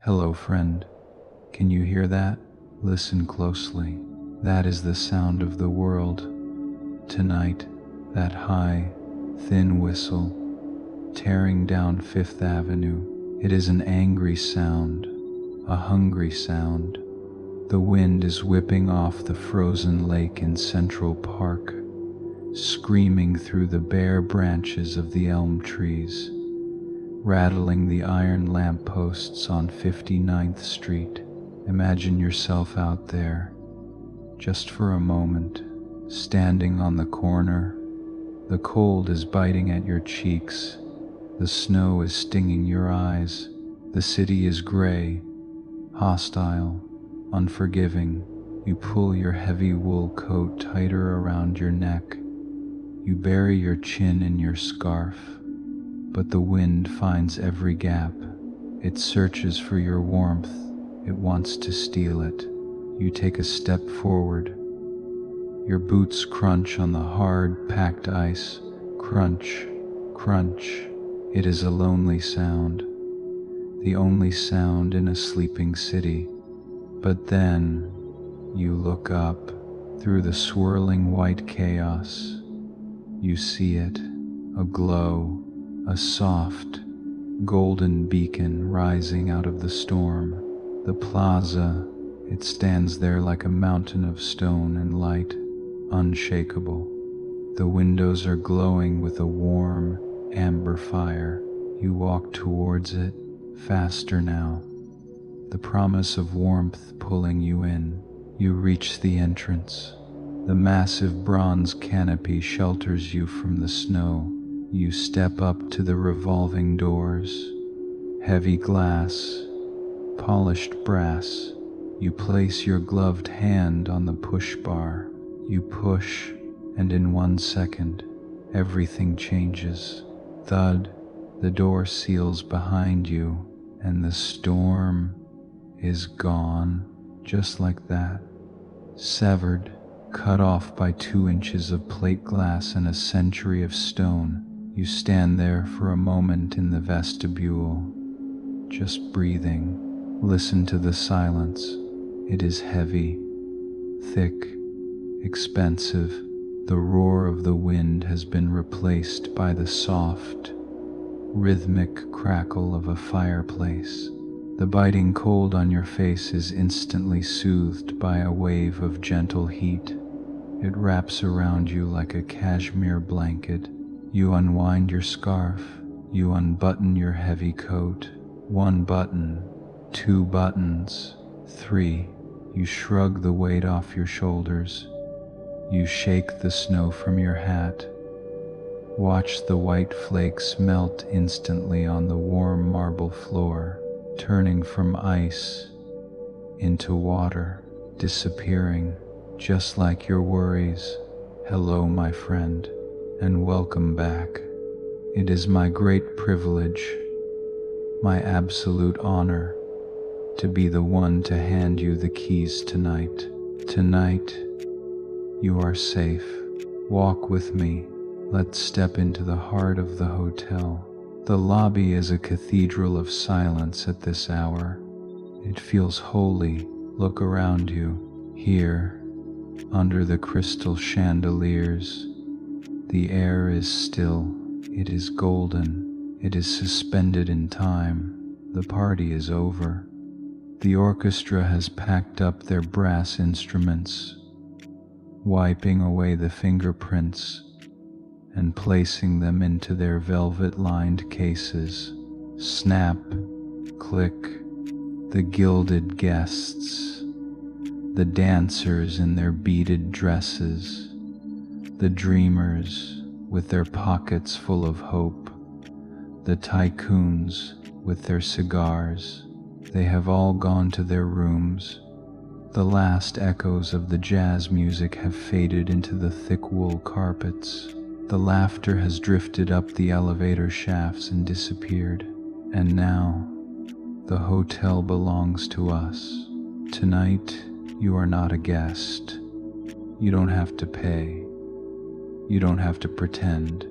Hello, friend. Can you hear that? Listen closely. That is the sound of the world. Tonight, that high, thin whistle, tearing down Fifth Avenue. It is an angry sound, a hungry sound. The wind is whipping off the frozen lake in Central Park, screaming through the bare branches of the elm trees, rattling the iron lampposts on 59th Street. Imagine yourself out there, just for a moment, standing on the corner. The cold is biting at your cheeks. The snow is stinging your eyes. The city is gray, hostile, unforgiving. You pull your heavy wool coat tighter around your neck. You bury your chin in your scarf, but the wind finds every gap. It searches for your warmth. It wants to steal it. You take a step forward. Your boots crunch on the hard, packed ice. Crunch, crunch. It is a lonely sound, the only sound in a sleeping city. But then you look up through the swirling white chaos. You see it, a glow, a soft, golden beacon rising out of the storm. The plaza, it stands there like a mountain of stone and light, unshakable. The windows are glowing with a warm, amber fire. You walk towards it, faster now, the promise of warmth pulling you in. You reach the entrance. The massive bronze canopy shelters you from the snow. You step up to the revolving doors. Heavy glass, polished brass. You place your gloved hand on the push bar. You push, and in 1 second, everything changes. Thud, the door seals behind you, and the storm is gone, just like that. Severed, cut off by 2 inches of plate glass and a century of stone. You stand there for a moment in the vestibule, just breathing. Listen to the silence. It is heavy, thick, expensive. The roar of the wind has been replaced by the soft, rhythmic crackle of a fireplace. The biting cold on your face is instantly soothed by a wave of gentle heat. It wraps around you like a cashmere blanket. You unwind your scarf. You unbutton your heavy coat. 1 button, 2 buttons, 3. You shrug the weight off your shoulders. You shake the snow from your hat. Watch the white flakes melt instantly on the warm marble floor, turning from ice into water, disappearing, just like your worries. Hello, my friend, and welcome back. It is my great privilege, my absolute honor, to be the one to hand you the keys tonight. Tonight, you are safe. Walk with me. Let's step into the heart of the hotel. The lobby is a cathedral of silence at this hour. It feels holy. Look around you. Here, under the crystal chandeliers, the air is still. It is golden. It is suspended in time. The party is over. The orchestra has packed up their brass instruments, wiping away the fingerprints and placing them into their velvet-lined cases. Snap, click, the gilded guests, the dancers in their beaded dresses, the dreamers with their pockets full of hope, the tycoons with their cigars. They have all gone to their rooms. The last echoes of the jazz music have faded into the thick wool carpets. The laughter has drifted up the elevator shafts and disappeared. And now, the hotel belongs to us. Tonight, you are not a guest. You don't have to pay. You don't have to pretend.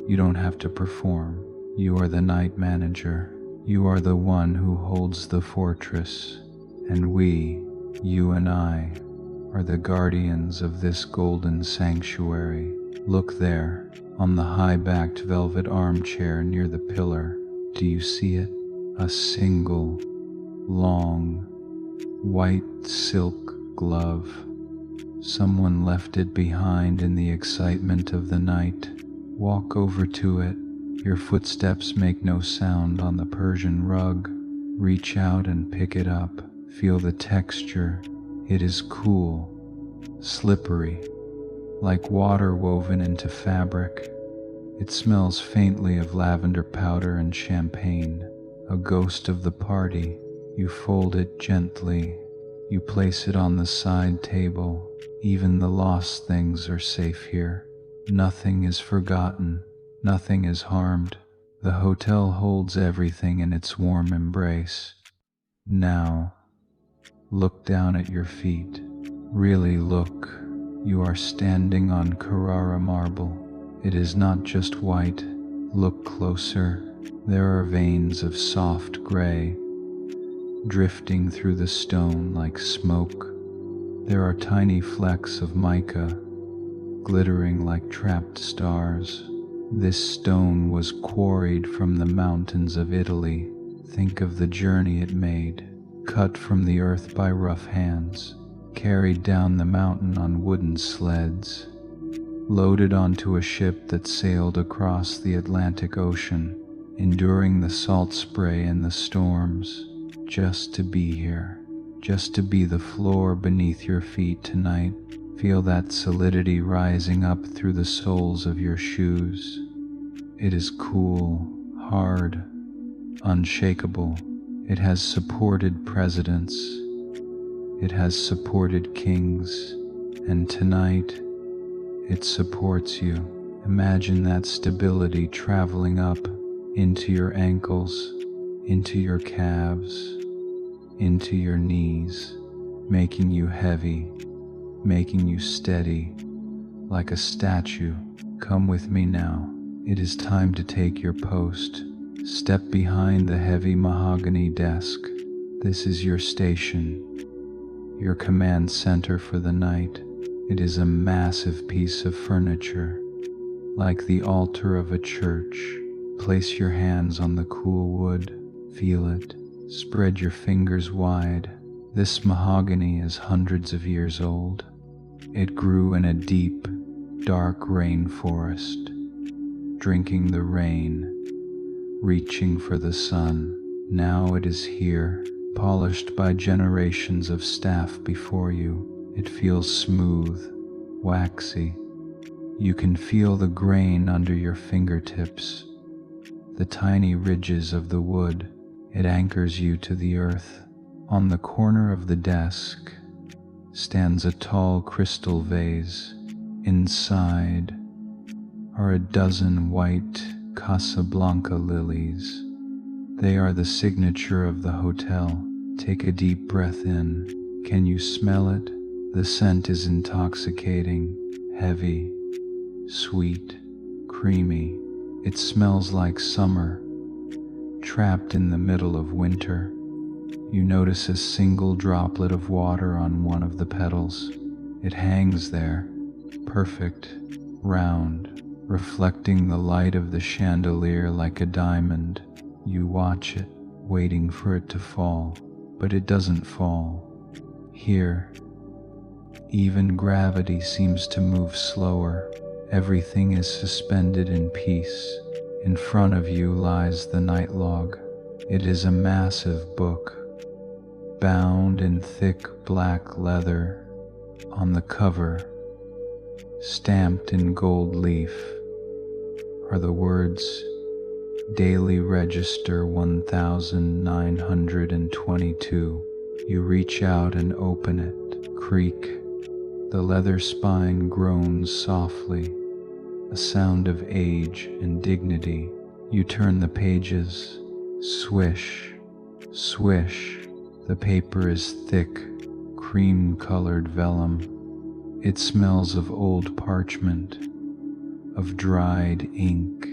You don't have to perform. You are the night manager. You are the one who holds the fortress, and we, you and I, are the guardians of this golden sanctuary. Look there, on the high-backed velvet armchair near the pillar. Do you see it? A single, long, white silk glove. Someone left it behind in the excitement of the night. Walk over to it. Your footsteps make no sound on the Persian rug. Reach out and pick it up. Feel the texture. It is cool, slippery, like water woven into fabric. It smells faintly of lavender powder and champagne, a ghost of the party. You fold it gently. You place it on the side table. Even the lost things are safe here. Nothing is forgotten. Nothing is harmed. The hotel holds everything in its warm embrace. Now, look down at your feet. Really look. You are standing on Carrara marble. It is not just white. Look closer. There are veins of soft gray, drifting through the stone like smoke. There are tiny flecks of mica, glittering like trapped stars. This stone was quarried from the mountains of Italy. Think of the journey it made, cut from the earth by rough hands, carried down the mountain on wooden sleds, loaded onto a ship that sailed across the Atlantic Ocean, enduring the salt spray and the storms, just to be here, just to be the floor beneath your feet tonight. Feel that solidity rising up through the soles of your shoes. It is cool, hard, unshakable. It has supported presidents. It has supported kings. And tonight, it supports you. Imagine that stability traveling up into your ankles, into your calves, into your knees, making you heavy, making you steady, like a statue. Come with me now. It is time to take your post. Step behind the heavy mahogany desk. This is your station, your command center for the night. It is a massive piece of furniture, like the altar of a church. Place your hands on the cool wood. Feel it. Spread your fingers wide. This mahogany is hundreds of years old. It grew in a deep, dark rainforest, drinking the rain, reaching for the sun. Now it is here, polished by generations of staff before you. It feels smooth, waxy. You can feel the grain under your fingertips, the tiny ridges of the wood. It anchors you to the earth. On the corner of the desk stands a tall crystal vase. Inside are a dozen white Casablanca lilies. They are the signature of the hotel. Take a deep breath in. Can you smell it? The scent is intoxicating, heavy, sweet, creamy. It smells like summer, trapped in the middle of winter. You notice a single droplet of water on one of the petals. It hangs there, perfect, round, reflecting the light of the chandelier like a diamond. You watch it, waiting for it to fall, but it doesn't fall. Here, even gravity seems to move slower. Everything is suspended in peace. In front of you lies the night log. It is a massive book, bound in thick black leather. On the cover, stamped in gold leaf, are the words, Daily Register 1922. You reach out and open it, creak. The leather spine groans softly, a sound of age and dignity. You turn the pages, swish, swish. The paper is thick, cream-colored vellum. It smells of old parchment, of dried ink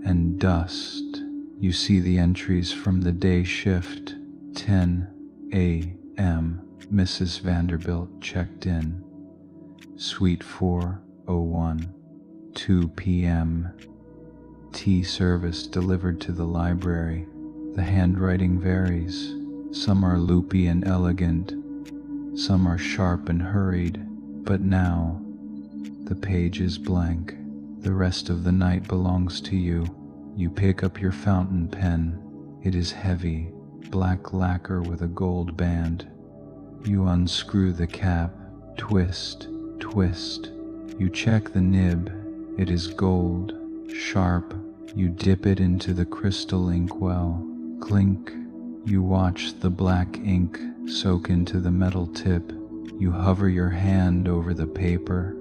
and dust. You see the entries from the day shift. 10 a.m. Mrs. Vanderbilt checked in. Suite 401. 2 p.m. Tea service delivered to the library. The handwriting varies. Some are loopy and elegant. Some are sharp and hurried. But now, the page is blank. The rest of the night belongs to you. You pick up your fountain pen. It is heavy, black lacquer with a gold band. You unscrew the cap, twist, twist. You check the nib. It is gold, sharp. You dip it into the crystal inkwell. Clink. You watch the black ink soak into the metal tip. You hover your hand over the paper,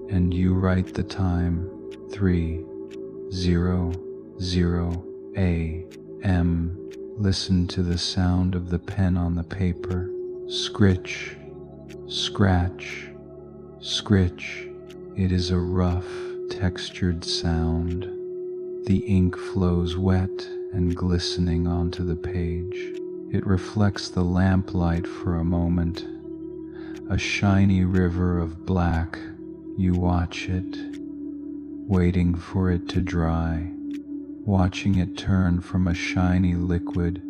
and you write the time. 3:00 a.m. Listen to the sound of the pen on the paper. Scritch, scratch, scritch. It is a rough, textured sound. The ink flows wet and glistening onto the page. It reflects the lamplight for a moment. A shiny river of black. You watch it, waiting for it to dry, watching it turn from a shiny liquid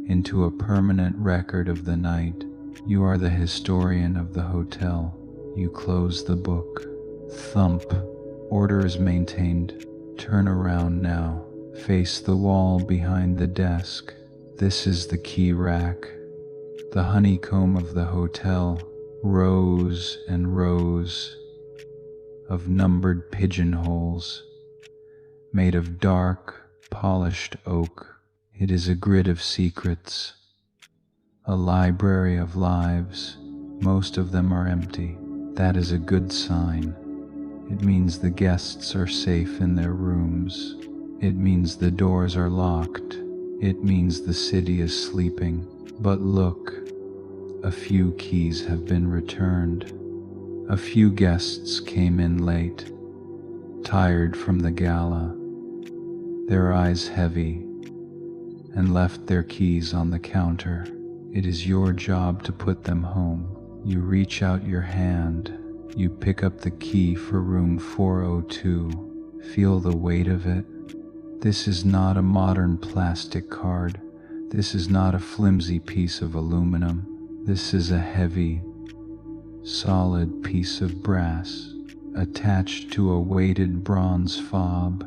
into a permanent record of the night. You are the historian of the hotel. You close the book. Thump. Order is maintained. Turn around now. Face the wall behind the desk. This is the key rack. The honeycomb of the hotel. Rows and rows of numbered pigeonholes made of dark, polished oak. It is a grid of secrets, a library of lives. Most of them are empty. That is a good sign. It means the guests are safe in their rooms. It means the doors are locked. It means the city is sleeping. But look, a few keys have been returned. A few guests came in late, tired from the gala, their eyes heavy, and left their keys on the counter. It is your job to put them home. You reach out your hand. You pick up the key for room 402. Feel the weight of it. This is not a modern plastic card. This is not a flimsy piece of aluminum. This is a heavy, solid piece of brass attached to a weighted bronze fob,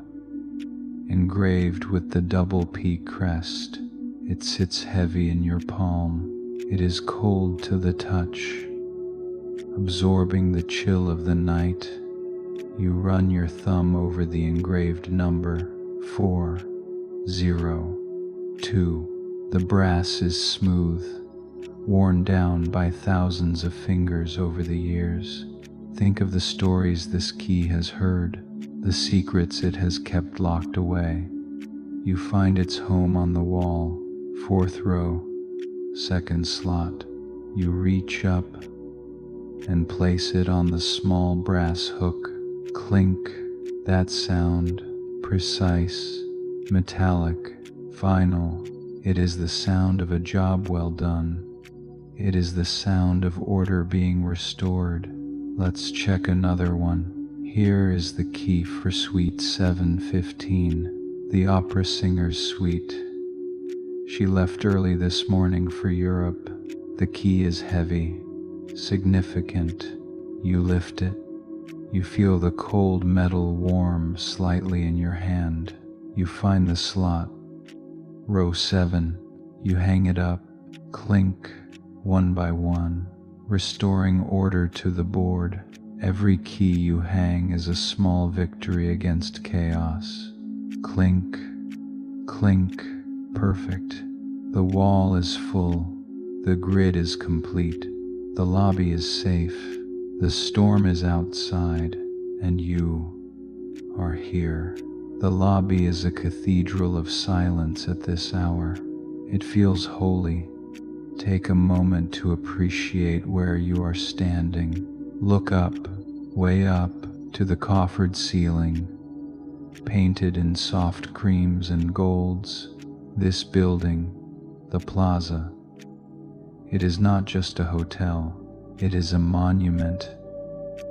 engraved with the double P crest. It sits heavy in your palm. It is cold to the touch, absorbing the chill of the night. You run your thumb over the engraved number 402. The brass is smooth, worn down by thousands of fingers over the years. Think of the stories this key has heard, the secrets it has kept locked away. You find its home on the wall, 4th row, 2nd slot. You reach up and place it on the small brass hook. Clink. That sound, precise, metallic, final. It is the sound of a job well done. It is the sound of order being restored. Let's check another one. Here is the key for suite 715, the opera singer's suite. She left early this morning for Europe. The key is heavy, significant. You lift it. You feel the cold metal warm slightly in your hand. You find the slot. Row 7. You hang it up. Clink, one by one, restoring order to the board. Every key you hang is a small victory against chaos. Clink, clink, perfect. The wall is full. The grid is complete. The lobby is safe. The storm is outside, and you are here. The lobby is a cathedral of silence at this hour. It feels holy. Take a moment to appreciate where you are standing. Look up, way up, to the coffered ceiling. painted in soft creams and golds. This building, the Plaza, it is not just a hotel, it is a monument.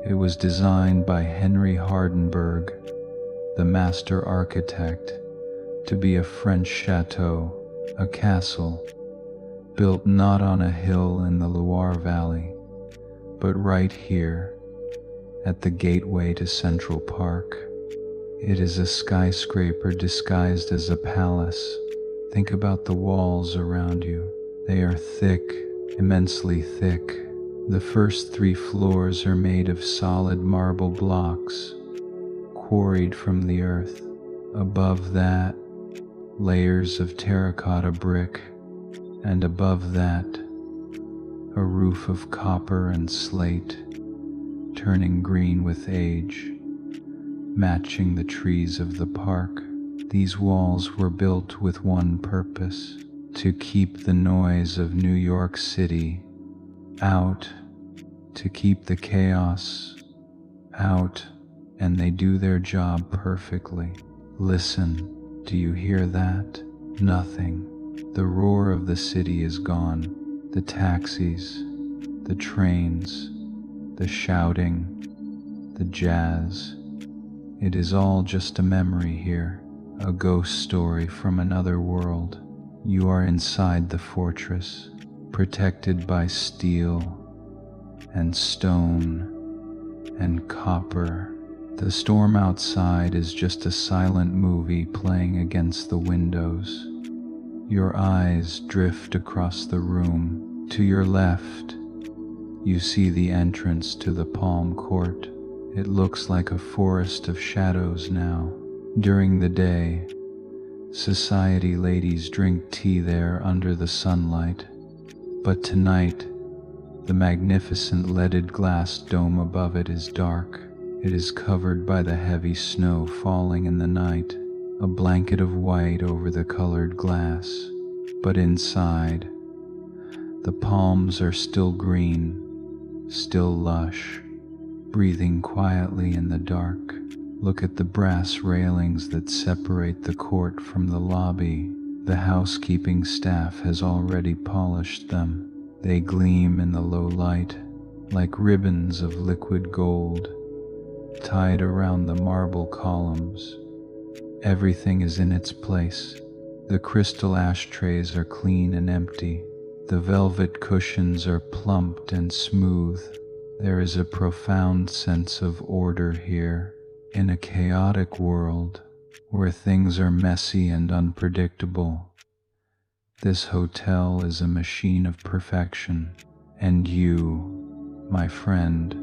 It was designed by Henry Hardenberg, the master architect, to be a French chateau, a castle, built not on a hill in the Loire Valley, but right here, at the gateway to Central Park. It is a skyscraper disguised as a palace. Think about the walls around you. They are thick, immensely thick. The first 3 floors are made of solid marble blocks, quarried from the earth. Above that, layers of terracotta brick, and above that, a roof of copper and slate, turning green with age, matching the trees of the park. These walls were built with one purpose: to keep the noise of New York City out, to keep the chaos out, and they do their job perfectly. Listen, do you hear that? Nothing. The roar of the city is gone. The taxis, the trains, the shouting, the jazz. It is all just a memory here, a ghost story from another world. You are inside the fortress, protected by steel and stone and copper. The storm outside is just a silent movie playing against the windows. Your eyes drift across the room. To your left, you see the entrance to the Palm Court. It looks like a forest of shadows now. During the day, society ladies drink tea there under the sunlight. But tonight, the magnificent leaded glass dome above it is dark. It is covered by the heavy snow falling in the night, a blanket of white over the colored glass. But inside, the palms are still green, still lush, breathing quietly in the dark. Look at the brass railings that separate the court from the lobby. The housekeeping staff has already polished them. They gleam in the low light like ribbons of liquid gold, tied around the marble columns. Everything is in its place. The crystal ashtrays are clean and empty. The velvet cushions are plumped and smooth. There is a profound sense of order here. In a chaotic world where things are messy and unpredictable, this hotel is a machine of perfection. And you, my friend,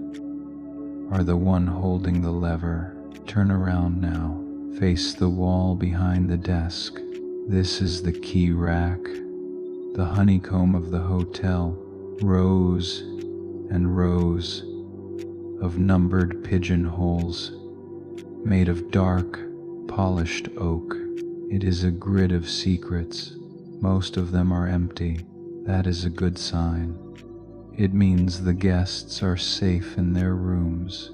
are the one holding the lever. Turn around now. Face the wall behind the desk. This is the key rack, the honeycomb of the hotel. Rows and rows of numbered pigeonholes made of dark, polished oak. It is a grid of secrets. Most of them are empty. That is a good sign. It means the guests are safe in their rooms.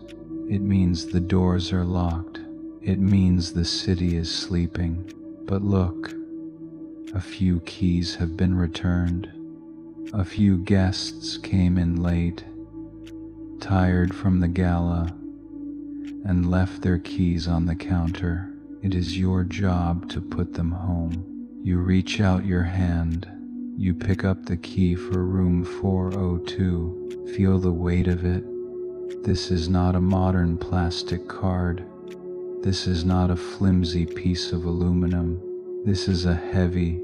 It means the doors are locked. It means the city is sleeping. But look, a few keys have been returned. A few guests came in late, tired from the gala, and left their keys on the counter. It is your job to put them home. You reach out your hand. You pick up the key for room 402. Feel the weight of it. This is not a modern plastic card. This is not a flimsy piece of aluminum. This is a heavy,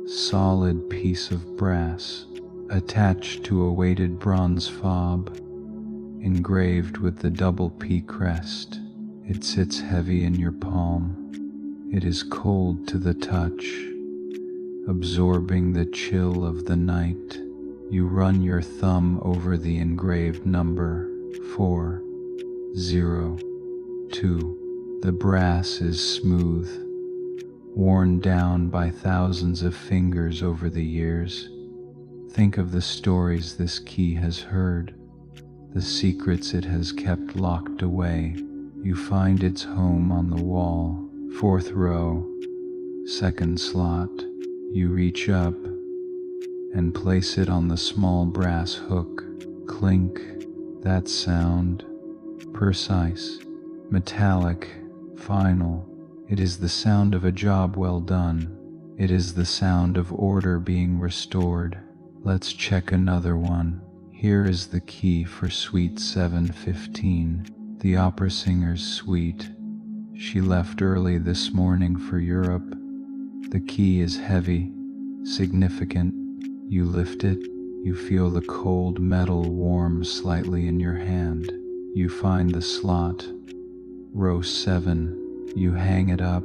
solid piece of brass attached to a weighted bronze fob, engraved with the double P crest. It sits heavy in your palm. It is cold to the touch, absorbing the chill of the night. You run your thumb over the engraved number 402. The brass is smooth, worn down by thousands of fingers over the years. Think of the stories this key has heard, the secrets it has kept locked away. You find its home on the wall, 4th row, 2nd slot. You reach up and place it on the small brass hook. Clink. That sound, precise, metallic, final. It is the sound of a job well done. It is the sound of order being restored. Let's check another one. Here is the key for Suite 715, the opera singer's suite. She left early this morning for Europe. The key is heavy, significant. You lift it, you feel the cold metal warm slightly in your hand. You find the slot, row 7. You hang it up,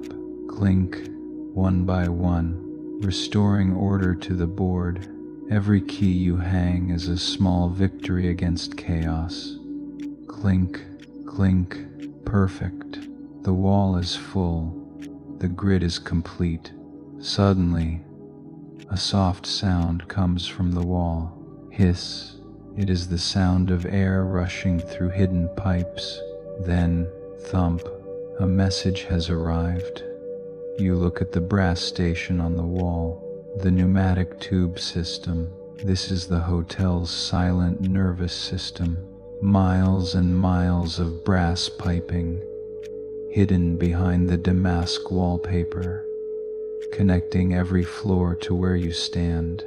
clink, one by one, restoring order to the board. Every key you hang is a small victory against chaos. Clink, clink, perfect. The wall is full. The grid is complete. Suddenly, a soft sound comes from the wall. Hiss. It is the sound of air rushing through hidden pipes. Then, thump. A message has arrived. You look at the brass station on the wall. The pneumatic tube system. This is the hotel's silent nervous system. Miles and miles of brass piping, hidden behind the damask wallpaper, connecting every floor to where you stand.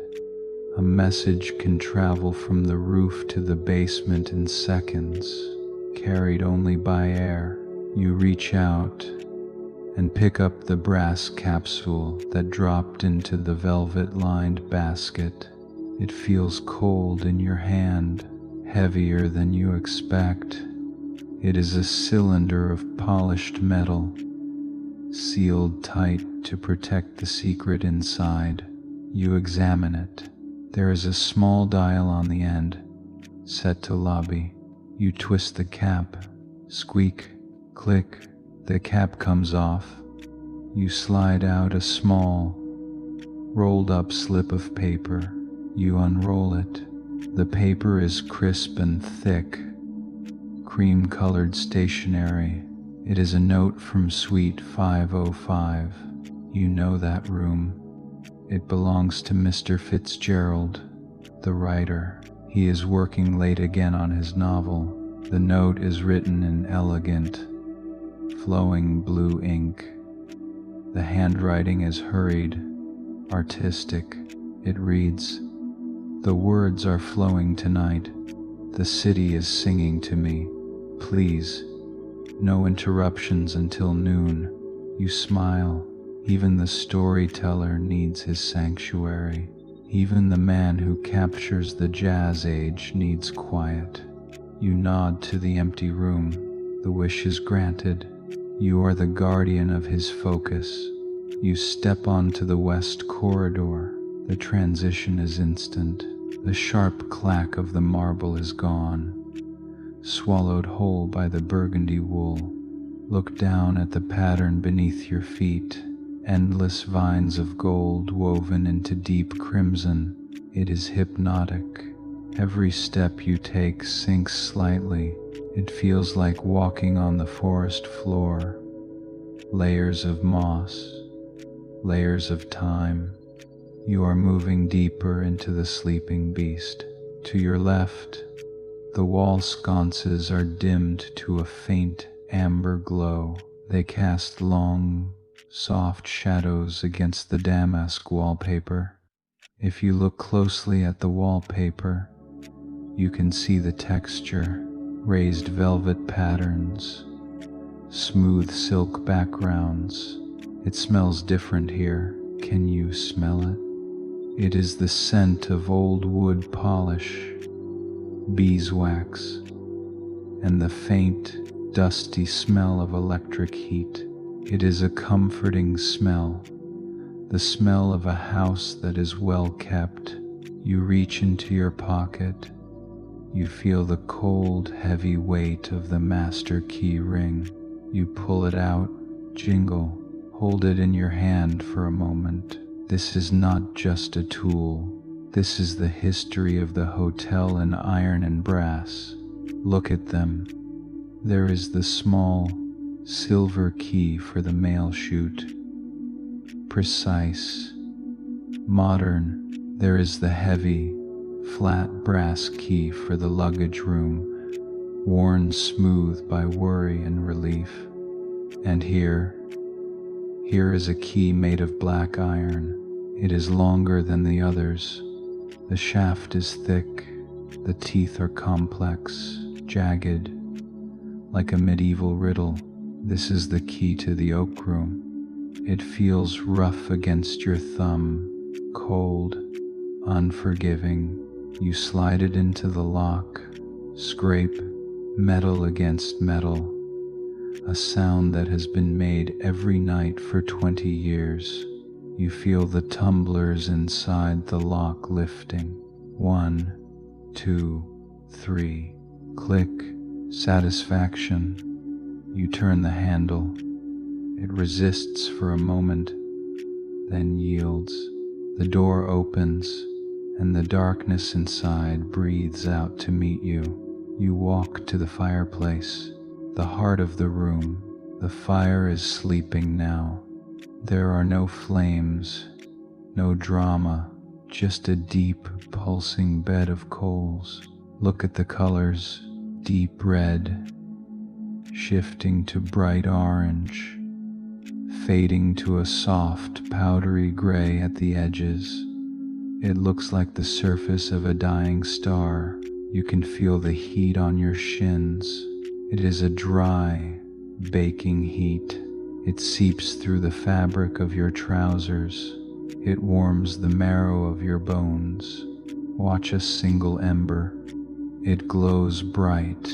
A message can travel from the roof to the basement in seconds, carried only by air. You reach out and pick up the brass capsule that dropped into the velvet-lined basket. It feels cold in your hand, heavier than you expect. It is a cylinder of polished metal, sealed tight to protect the secret inside. You examine it. There is a small dial on the end, set to lobby. You twist the cap. Squeak, click. The cap comes off. You slide out a small, rolled up slip of paper. You unroll it. The paper is crisp and thick, cream-colored stationery. It is a note from Suite 505. You know that room. It belongs to Mr. Fitzgerald, the writer. He is working late again on his novel. The note is written in elegant, flowing blue ink. The handwriting is hurried, artistic. It reads, "The words are flowing tonight. The city is singing to me. Please, no interruptions until noon." You smile. Even the storyteller needs his sanctuary. Even the man who captures the jazz age needs quiet. You nod to the empty room. The wish is granted. You are the guardian of his focus. You step onto the west corridor. The transition is instant. The sharp clack of the marble is gone, swallowed whole by the burgundy wool. Look down at the pattern beneath your feet. Endless vines of gold woven into deep crimson. It is hypnotic. Every step you take sinks slightly. It feels like walking on the forest floor. Layers of moss, layers of time. You are moving deeper into the sleeping beast. To your left, the wall sconces are dimmed to a faint amber glow. They cast long, soft shadows against the damask wallpaper. If you look closely at the wallpaper, you can see the texture, raised velvet patterns, smooth silk backgrounds. It smells different here. Can you smell it? It is the scent of old wood polish, beeswax, and the faint, dusty smell of electric heat. It is a comforting smell, the smell of a house that is well kept. You reach into your pocket. You feel the cold, heavy weight of the master key ring. You pull it out, jingle, hold it in your hand for a moment. This is not just a tool. This is the history of the hotel in iron and brass. Look at them. There is the small silver key for the mail chute. Precise, modern. There is the heavy, flat brass key for the luggage room, worn smooth by worry and relief. And here is a key made of black iron. It is longer than the others. The shaft is thick, the teeth are complex, jagged, like a medieval riddle. This is the key to the oak room. It feels rough against your thumb, cold, unforgiving. You slide it into the lock, scrape metal against metal, a sound that has been made every night for 20 years. You feel the tumblers inside the lock lifting. 1, 2, 3. Click. Satisfaction. You turn the handle. It resists for a moment, then yields. The door opens, and the darkness inside breathes out to meet you. You walk to the fireplace, the heart of the room. The fire is sleeping now. There are no flames, no drama, just a deep, pulsing bed of coals. Look at the colors, deep red, shifting to bright orange, fading to a soft, powdery gray at the edges. It looks like the surface of a dying star. You can feel the heat on your shins. It is a dry, baking heat. It seeps through the fabric of your trousers. It warms the marrow of your bones. Watch a single ember. It glows bright,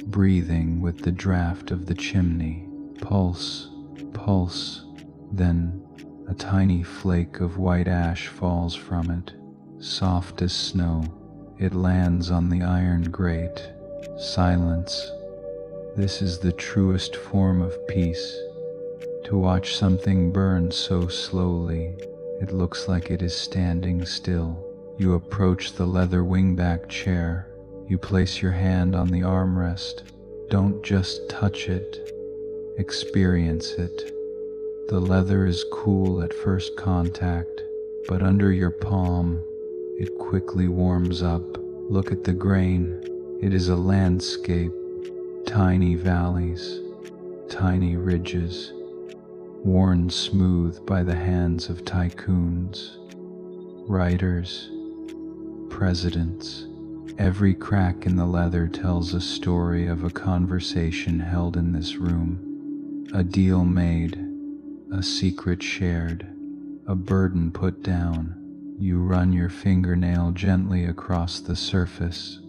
breathing with the draft of the chimney. Pulse, pulse, then a tiny flake of white ash falls from it, soft as snow. It lands on the iron grate. Silence. This is the truest form of peace. To watch something burn so slowly, it looks like it is standing still. You approach the leather wingback chair. You place your hand on the armrest. Don't just touch it. Experience it. The leather is cool at first contact, but under your palm, it quickly warms up. Look at the grain. It is a landscape. Tiny valleys, tiny ridges, worn smooth by the hands of tycoons, writers, presidents. Every crack in the leather tells a story of a conversation held in this room, a deal made, a secret shared, a burden put down. You run your fingernail gently across the surface.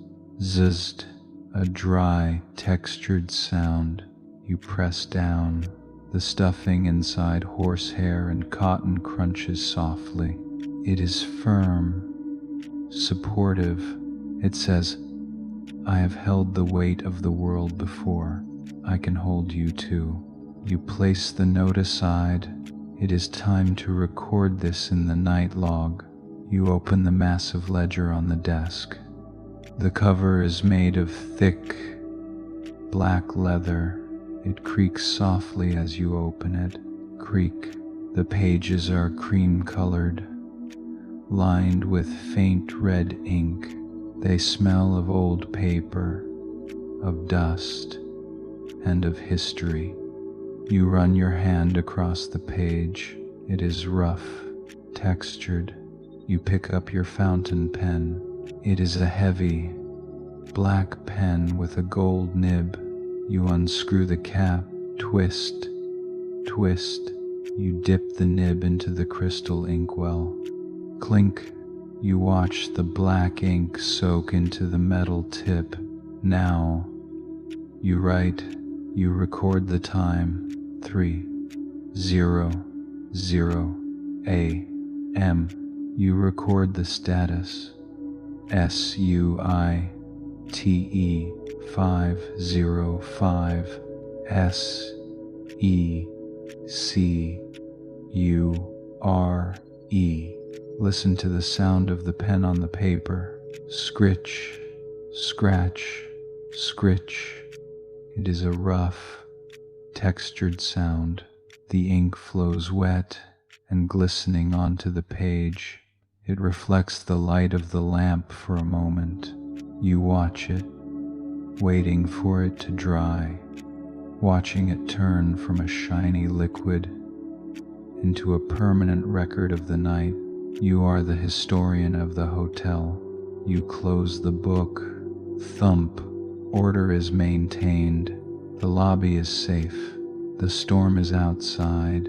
Zzzt, a dry, textured sound. You press down. The stuffing inside horsehair and cotton crunches softly. It is firm, supportive. It says, I have held the weight of the world before. I can hold you too. You place the note aside. It is time to record this in the night log. You open the massive ledger on the desk. The cover is made of thick, black leather. It creaks softly as you open it. Creak. The pages are cream-colored, lined with faint red ink. They smell of old paper, of dust, and of history. You run your hand across the page. It is rough, textured. You pick up your fountain pen. It is a heavy, black pen with a gold nib. You unscrew the cap, twist, twist. You dip the nib into the crystal inkwell. Clink. You watch the black ink soak into the metal tip. Now, you write. You record the time. 3:00 a.m. You record the status. SUITE 505 SECURE. Listen to the sound of the pen on the paper. Scritch, scratch, scritch. It is a rough, textured sound. The ink flows wet and glistening onto the page. It reflects the light of the lamp for a moment. You watch it, waiting for it to dry, watching it turn from a shiny liquid into a permanent record of the night. You are the historian of the hotel. You close the book. Thump. Order is maintained. The lobby is safe. The storm is outside.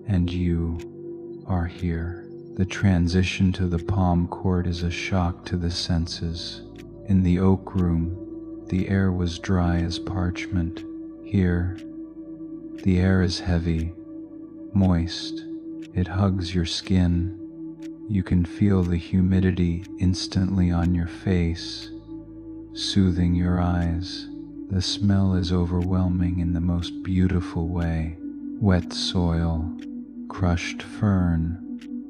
And you are here. The transition to the palm court is a shock to the senses. In the oak room, the air was dry as parchment. Here, the air is heavy, moist. It hugs your skin. You can feel the humidity instantly on your face, soothing your eyes. The smell is overwhelming in the most beautiful way. Wet soil, crushed fern,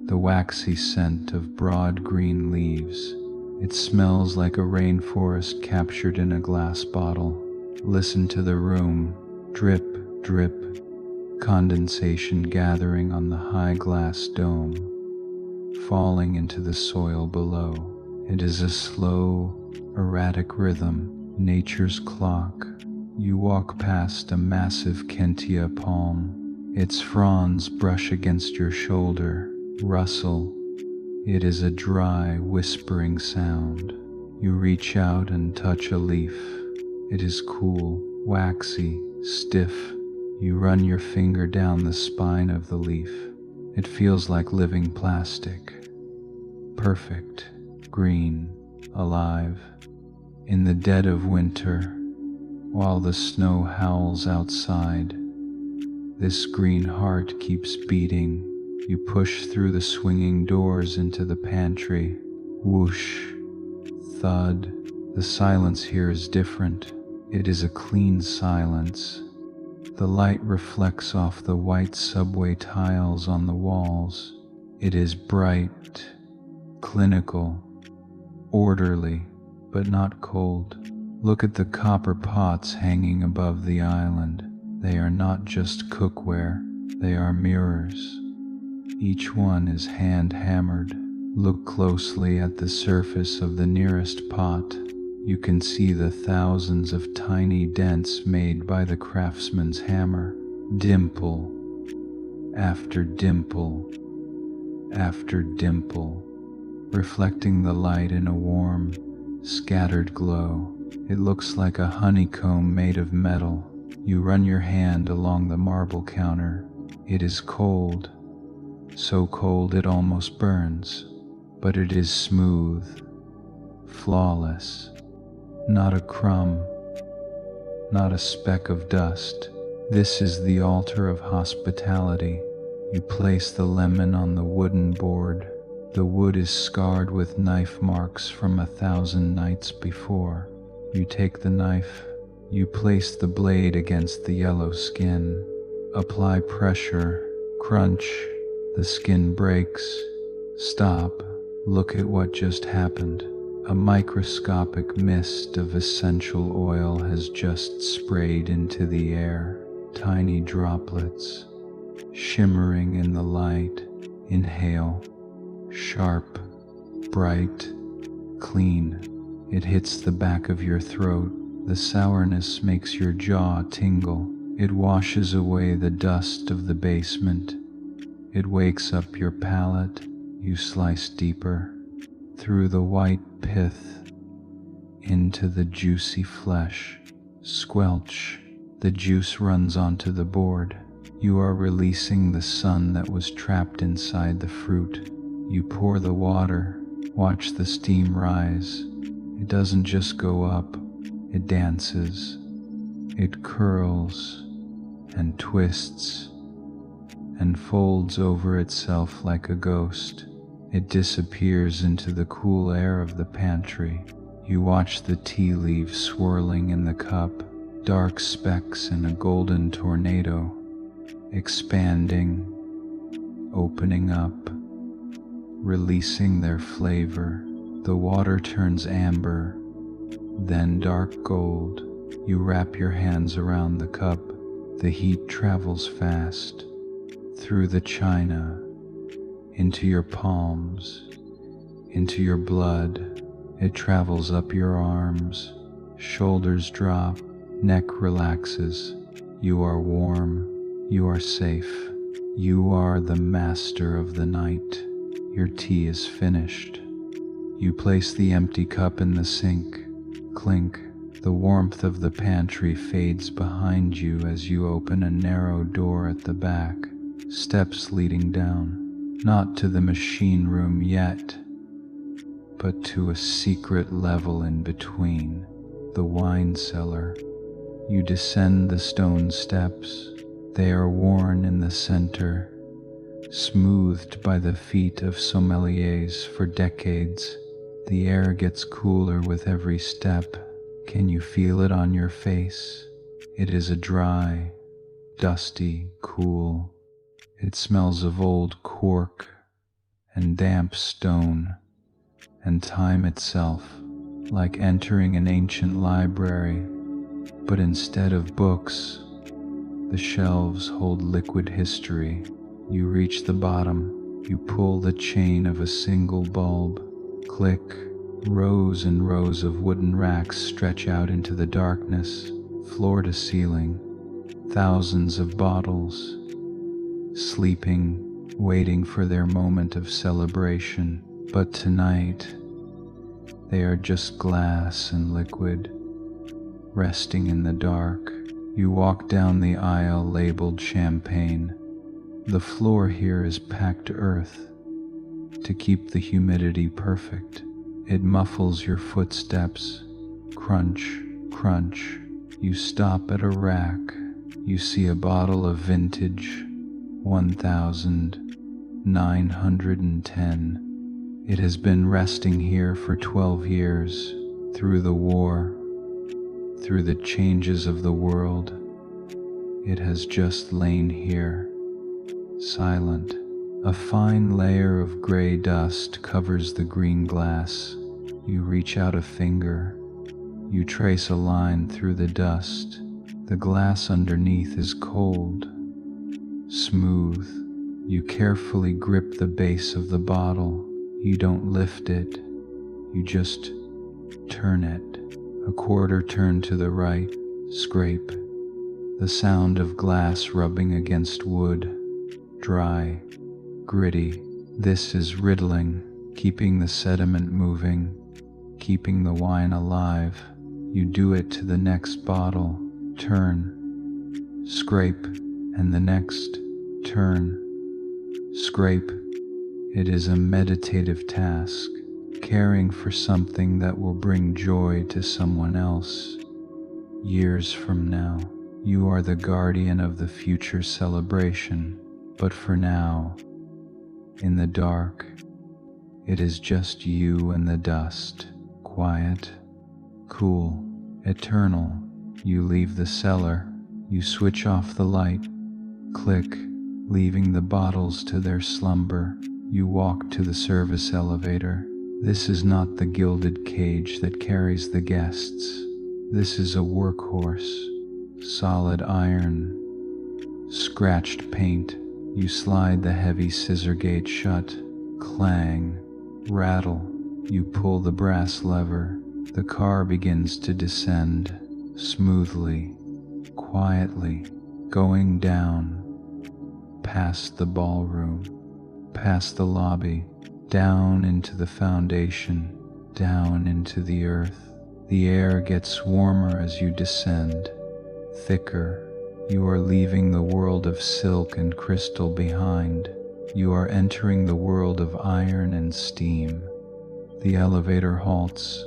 the waxy scent of broad green leaves. It smells like a rainforest captured in a glass bottle. Listen to the room. Drip, drip, condensation gathering on the high glass dome, falling into the soil below. It is a slow, erratic rhythm, nature's clock. You walk past a massive Kentia palm. Its fronds brush against your shoulder, rustle. It is a dry, whispering sound. You reach out and touch a leaf. It is cool, waxy, stiff. You run your finger down the spine of the leaf. It feels like living plastic. Perfect, green, alive. In the dead of winter, while the snow howls outside, this green heart keeps beating. You push through the swinging doors into the pantry. Whoosh, thud. The silence here is different. It is a clean silence. The light reflects off the white subway tiles on the walls. It is bright, clinical, orderly, but not cold. Look at the copper pots hanging above the island. They are not just cookware, they are mirrors. Each one is hand-hammered. Look closely at the surface of the nearest pot. You can see the thousands of tiny dents made by the craftsman's hammer. Dimple after dimple after dimple, reflecting the light in a warm, scattered glow. It looks like a honeycomb made of metal. You run your hand along the marble counter. It is cold, so cold it almost burns, but it is smooth, flawless. Not a crumb, not a speck of dust. This is the altar of hospitality. You place the lemon on the wooden board. The wood is scarred with knife marks from 1,000 nights before. You take the knife. You place the blade against the yellow skin. Apply pressure. Crunch. The skin breaks. Stop. Look at what just happened. A microscopic mist of essential oil has just sprayed into the air. Tiny droplets, shimmering in the light. Inhale. Sharp, bright, clean. It hits the back of your throat. The sourness makes your jaw tingle. It washes away the dust of the basement. It wakes up your palate. You slice deeper, through the white pith, into the juicy flesh. Squelch. The juice runs onto the board. You are releasing the sun that was trapped inside the fruit. You pour the water. Watch the steam rise. It doesn't just go up, it dances. It curls and twists and folds over itself like a ghost. It disappears into the cool air of the pantry. You watch the tea leaves swirling in the cup, dark specks in a golden tornado, expanding, opening up, releasing their flavor. The water turns amber, then dark gold. You wrap your hands around the cup. The heat travels fast through the china, into your palms, into your blood. It travels up your arms. Shoulders drop, neck relaxes. You are warm. You are safe. You are the master of the night. Your tea is finished. You place the empty cup in the sink. Clink. The warmth of the pantry fades behind you as you open a narrow door at the back. Steps leading down, not to the machine room yet, but to a secret level in between, the wine cellar. You descend the stone steps. They are worn in the center, smoothed by the feet of sommeliers for decades. The air gets cooler with every step. Can you feel it on your face? It is a dry, dusty, cool. It smells of old cork and damp stone and time itself, like entering an ancient library. But instead of books, the shelves hold liquid history. You reach the bottom. You pull the chain of a single bulb. Click. Rows and rows of wooden racks stretch out into the darkness, floor to ceiling. Thousands of bottles, sleeping, waiting for their moment of celebration. But tonight, they are just glass and liquid, resting in the dark. You walk down the aisle labeled champagne. The floor here is packed earth to keep the humidity perfect. It muffles your footsteps. Crunch, crunch. You stop at a rack. You see a bottle of vintage 1910. It has been resting here for 12 years, through the war, through the changes of the world. It has just lain here, silent. A fine layer of gray dust covers the green glass. You reach out a finger. You trace a line through the dust. The glass underneath is cold, smooth. You carefully grip the base of the bottle. You don't lift it. You just turn it. A quarter turn to the right. Scrape. The sound of glass rubbing against wood. Dry. Gritty. This is riddling, keeping the sediment moving, keeping the wine alive. You do it to the next bottle. Turn. Scrape. And the next. Turn. Scrape. It is a meditative task, caring for something that will bring joy to someone else. Years from now, you are the guardian of the future celebration, but for now, in the dark, it is just you and the dust, quiet, cool, eternal. You leave the cellar, you switch off the light, click, leaving the bottles to their slumber. You walk to the service elevator. This is not the gilded cage that carries the guests. This is a workhorse, solid iron, scratched paint. You slide the heavy scissor gate shut. Clang, rattle. You pull the brass lever. The car begins to descend, smoothly, quietly, going down, past the ballroom, past the lobby, down into the foundation, down into the earth. The air gets warmer as you descend, thicker. You are leaving the world of silk and crystal behind. You are entering the world of iron and steam. The elevator halts.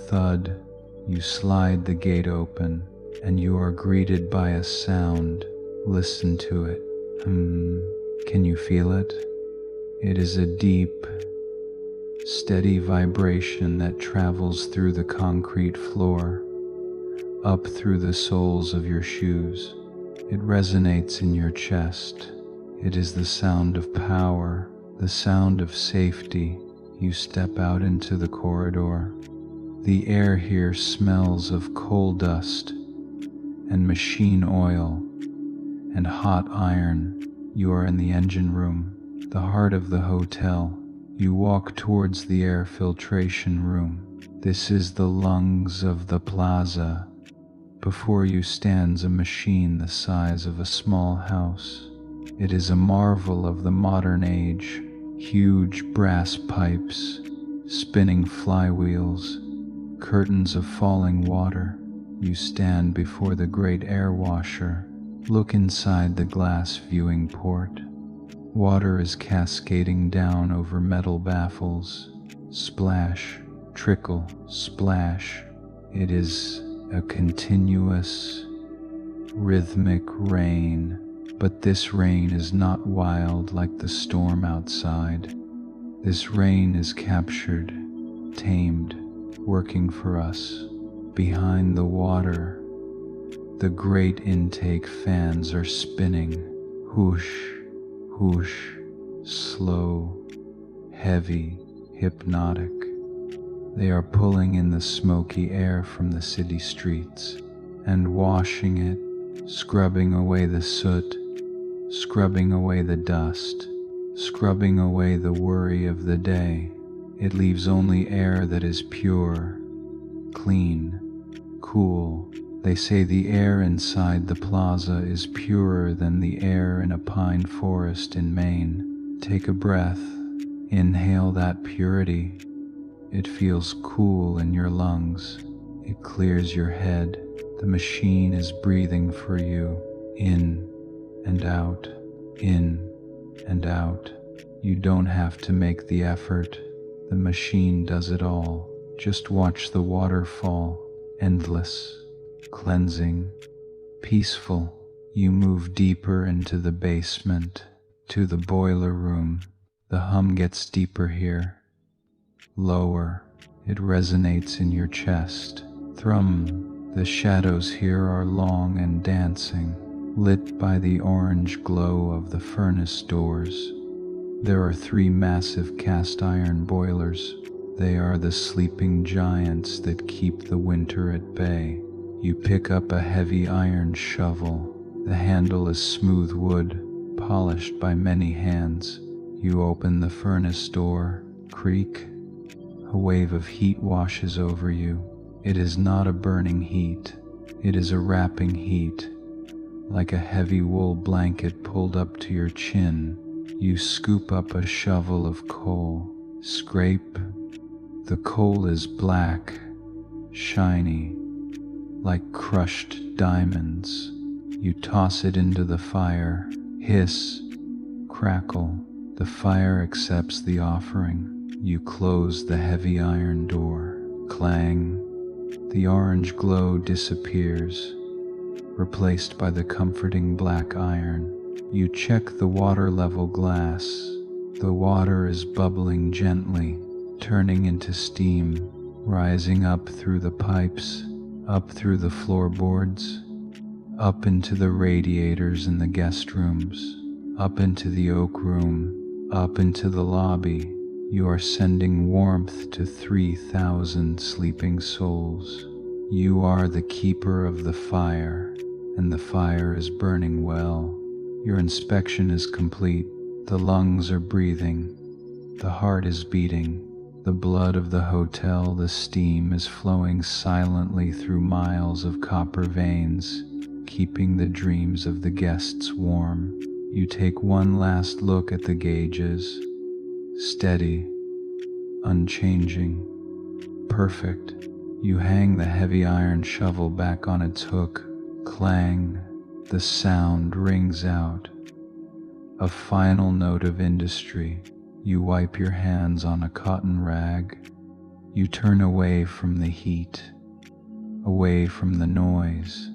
Thud. You slide the gate open, and you are greeted by a sound. Listen to it. Can you feel it? It is a deep, steady vibration that travels through the concrete floor, up through the soles of your shoes. It resonates in your chest. It is the sound of power, the sound of safety. You step out into the corridor. The air here smells of coal dust and machine oil and hot iron. You are in the engine room, the heart of the hotel. You walk towards the air filtration room. This is the lungs of the plaza. Before you stands a machine the size of a small house. It is a marvel of the modern age. Huge brass pipes, spinning flywheels, curtains of falling water. You stand before the great air washer. Look inside the glass viewing port. Water is cascading down over metal baffles. Splash, trickle, splash. It is a continuous, rhythmic rain, but this rain is not wild like the storm outside. This rain is captured, tamed, working for us. Behind the water, the great intake fans are spinning. Whoosh, whoosh, slow, heavy, hypnotic. They are pulling in the smoky air from the city streets and washing it, scrubbing away the soot, scrubbing away the dust, scrubbing away the worry of the day. It leaves only air that is pure, clean, cool. They say the air inside the plaza is purer than the air in a pine forest in Maine. Take a breath, inhale that purity. It feels cool in your lungs. It clears your head. The machine is breathing for you, in and out, in and out. You don't have to make the effort. The machine does it all. Just watch the waterfall, endless, cleansing, peaceful. You move deeper into the basement, to the boiler room. The hum gets deeper here, lower. It resonates in your chest. Thrum. The shadows here are long and dancing, lit by the orange glow of the furnace doors. There are 3 massive cast iron boilers. They are the sleeping giants that keep the winter at bay. You pick up a heavy iron shovel. The handle is smooth wood, polished by many hands. You open the furnace door. Creak. A wave of heat washes over you. It is not a burning heat. It is a wrapping heat, like a heavy wool blanket pulled up to your chin. You scoop up a shovel of coal. Scrape. The coal is black, shiny, like crushed diamonds. You toss it into the fire. Hiss, crackle. The fire accepts the offering. You close the heavy iron door. Clang. The orange glow disappears, replaced by the comforting black iron. You check the water level glass. The water is bubbling gently, turning into steam, rising up through the pipes, up through the floorboards, up into the radiators in the guest rooms, up into the oak room, up into the lobby. You are sending warmth to 3,000 sleeping souls. You are the keeper of the fire, and the fire is burning well. Your inspection is complete. The lungs are breathing. The heart is beating. The blood of the hotel, the steam is flowing silently through miles of copper veins, keeping the dreams of the guests warm. You take one last look at the gauges. Steady, unchanging, perfect. You hang the heavy iron shovel back on its hook. Clang. The sound rings out. A final note of industry. You wipe your hands on a cotton rag. You turn away from the heat, away from the noise,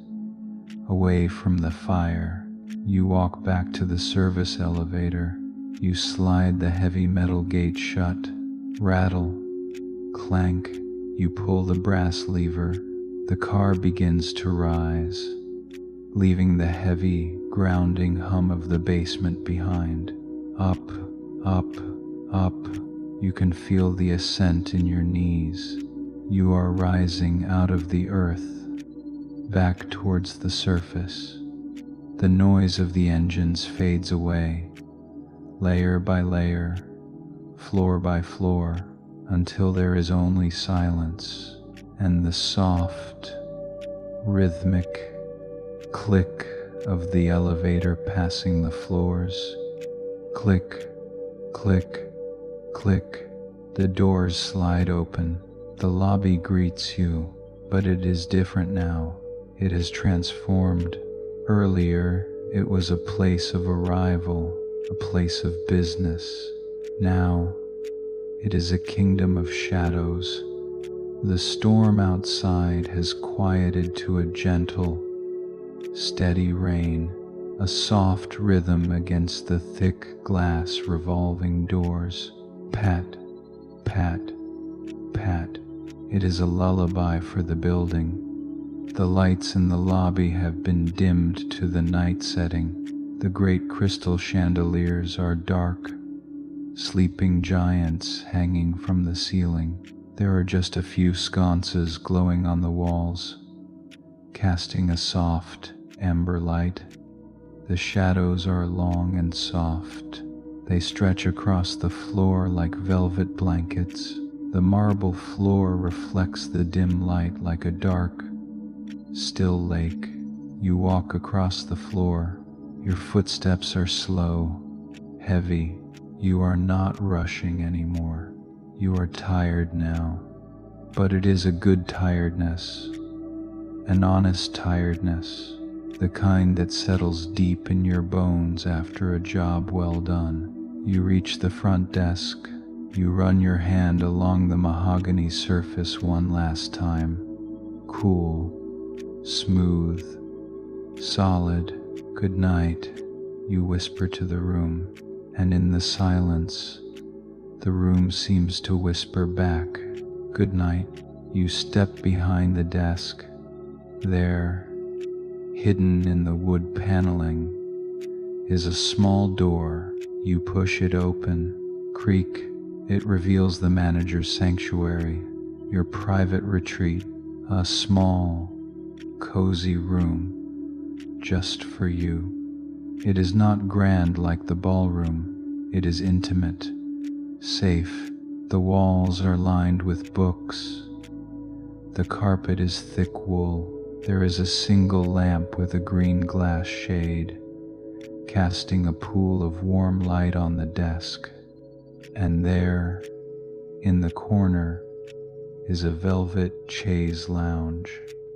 away from the fire. You walk back to the service elevator. You slide the heavy metal gate shut. Rattle, clank. You pull the brass lever. The car begins to rise, leaving the heavy, grounding hum of the basement behind. Up, up, up. You can feel the ascent in your knees. You are rising out of the earth. back towards the surface. The noise of the engines fades away, layer by layer, floor by floor, until there is only silence and the soft, rhythmic click of the elevator passing the floors. Click, click, click. The doors slide open. The lobby greets you, but it is different now. It has transformed. Earlier, it was a place of arrival, a place of business. Now, it is a kingdom of shadows. The storm outside has quieted to a gentle, steady rain, a soft rhythm against the thick glass revolving doors. Pat, pat, pat. It is a lullaby for the building. The lights in the lobby have been dimmed to the night setting. The great crystal chandeliers are dark, sleeping giants hanging from the ceiling. There are just a few sconces glowing on the walls, casting a soft amber light. The shadows are long and soft. They stretch across the floor like velvet blankets. The marble floor reflects the dim light like a dark, still lake. You walk across the floor. Your footsteps are slow, heavy. You are not rushing anymore. You are tired now, but it is a good tiredness, an honest tiredness, the kind that settles deep in your bones after a job well done. You reach the front desk. You run your hand along the mahogany surface one last time. Cool, smooth, solid. Good night, you whisper to the room, and in the silence, the room seems to whisper back, good night. You step behind the desk. There, hidden in the wood paneling, is a small door. You push it open. Creak. It reveals the manager's sanctuary, your private retreat, a small, cozy room just for you. It is not grand like the ballroom. It is intimate, safe. The walls are lined with books. The carpet is thick wool. There is a single lamp with a green glass shade, casting a pool of warm light on the desk. And there, in the corner, is a velvet chaise lounge.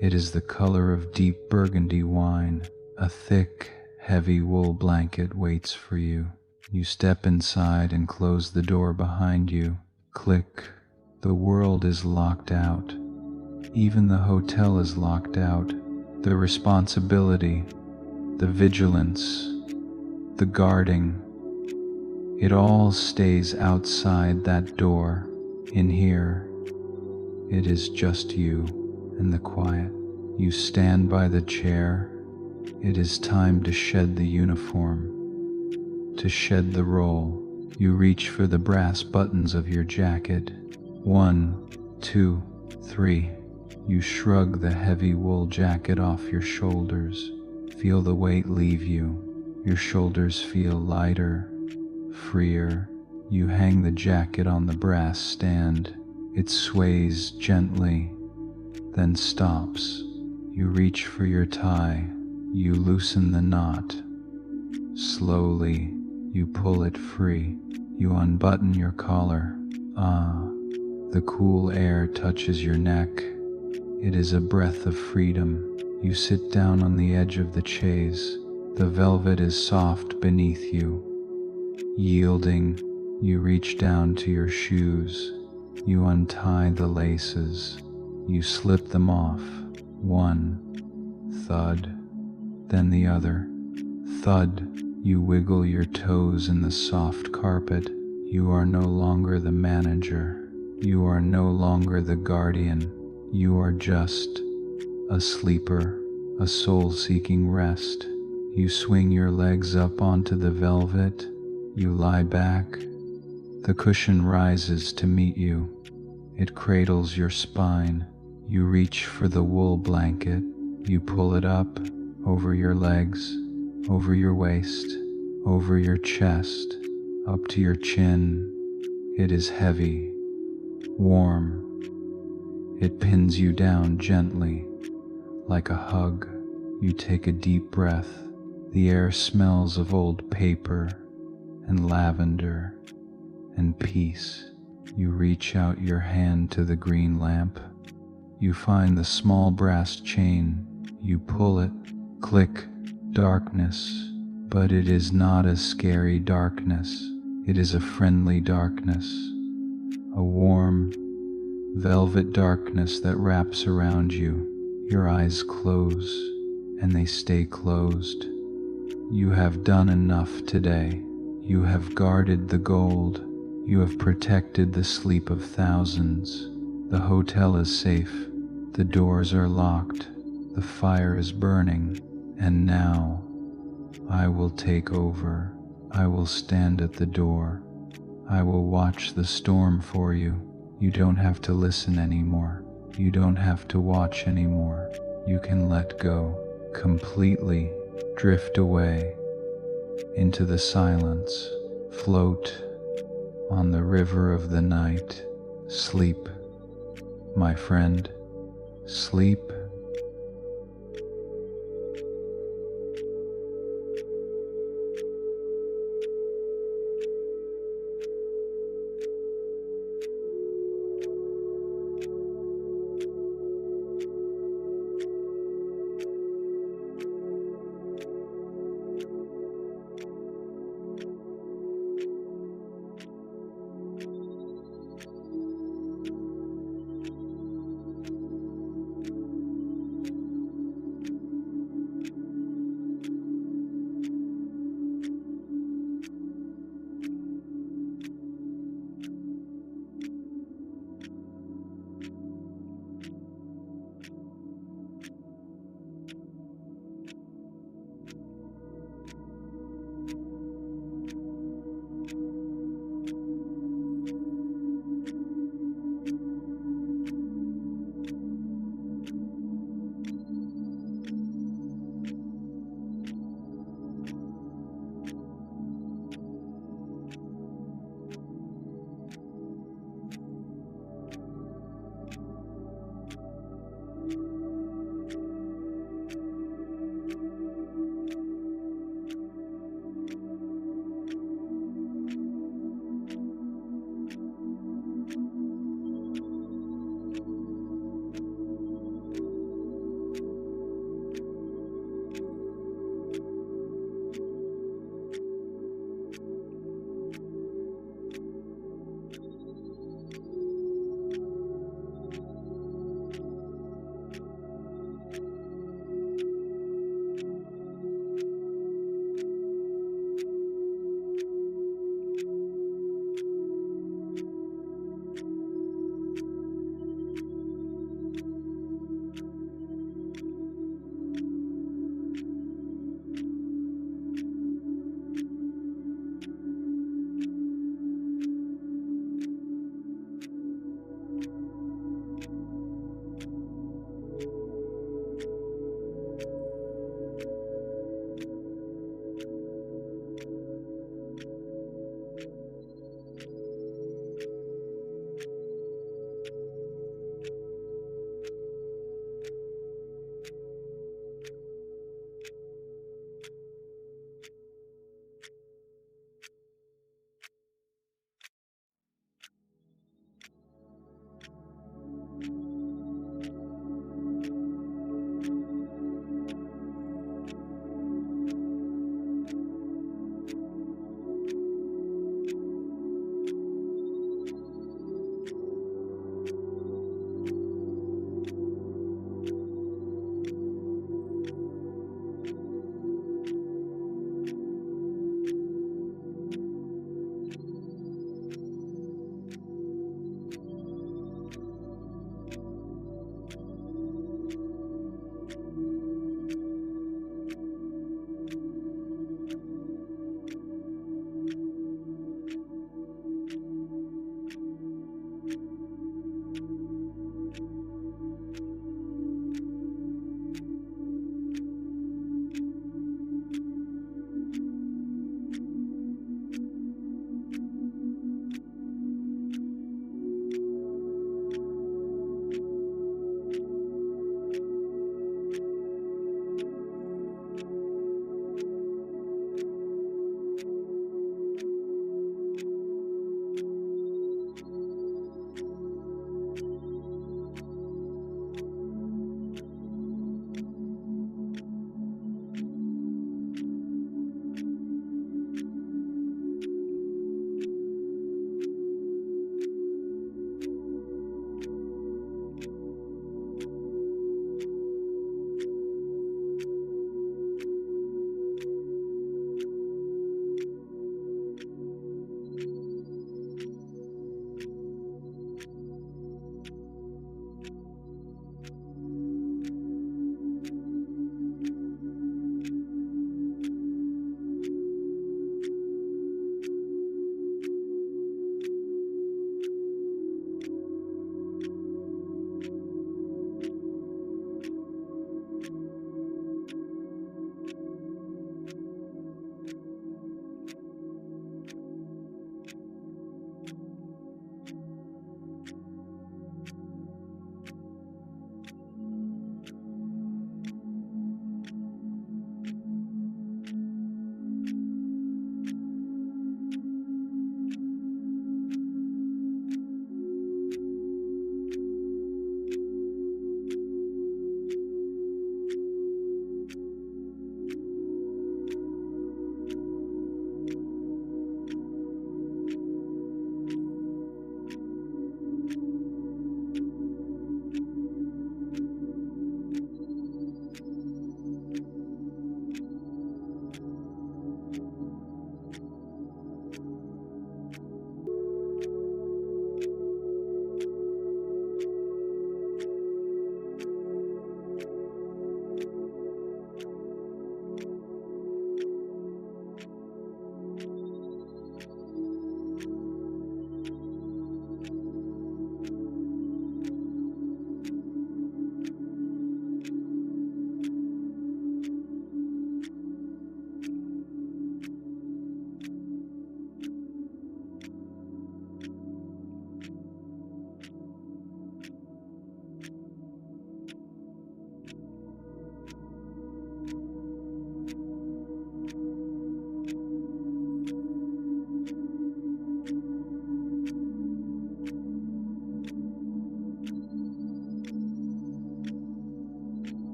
It is the color of deep burgundy wine. A thick, heavy wool blanket waits for you. You step inside and close the door behind you. Click. The world is locked out. Even the hotel is locked out. The responsibility, the vigilance, the guarding, it all stays outside that door. In here, it is just you and the quiet. You stand by the chair. It is time to shed the uniform, to shed the role. You reach for the brass buttons of your jacket. 1, 2, 3. You shrug the heavy wool jacket off your shoulders. Feel the weight leave you. Your shoulders feel lighter, freer. You hang the jacket on the brass stand. It sways gently, then stops. You reach for your tie. You loosen the knot. Slowly, you pull it free. You unbutton your collar. The cool air touches your neck. It is a breath of freedom. You sit down on the edge of the chaise. The velvet is soft beneath you. Yielding, you reach down to your shoes. You untie the laces. You slip them off. One thud, then the other. Thud. You wiggle your toes in the soft carpet. You are no longer the manager. You are no longer the guardian. You are just a sleeper, a soul seeking rest. You swing your legs up onto the velvet. You lie back. The cushion rises to meet you. It cradles your spine. You reach for the wool blanket. You pull it up over your legs, over your waist, over your chest, up to your chin. It is heavy, warm. It pins you down gently, like a hug. You take a deep breath. The air smells of old paper and lavender and peace. You reach out your hand to the green lamp. You find the small brass chain. You pull it. Click. Darkness. But it is not a scary darkness. It is a friendly darkness. A warm, velvet darkness that wraps around you. Your eyes close, and they stay closed. You have done enough today. You have guarded the gold. You have protected the sleep of thousands. The hotel is safe. The doors are locked. The fire is burning. And now, I will take over. I will stand at the door. I will watch the storm for you. You don't have to listen anymore. You don't have to watch anymore. You can let go completely, drift away into the silence, float on the river of the night. Sleep, my friend, sleep.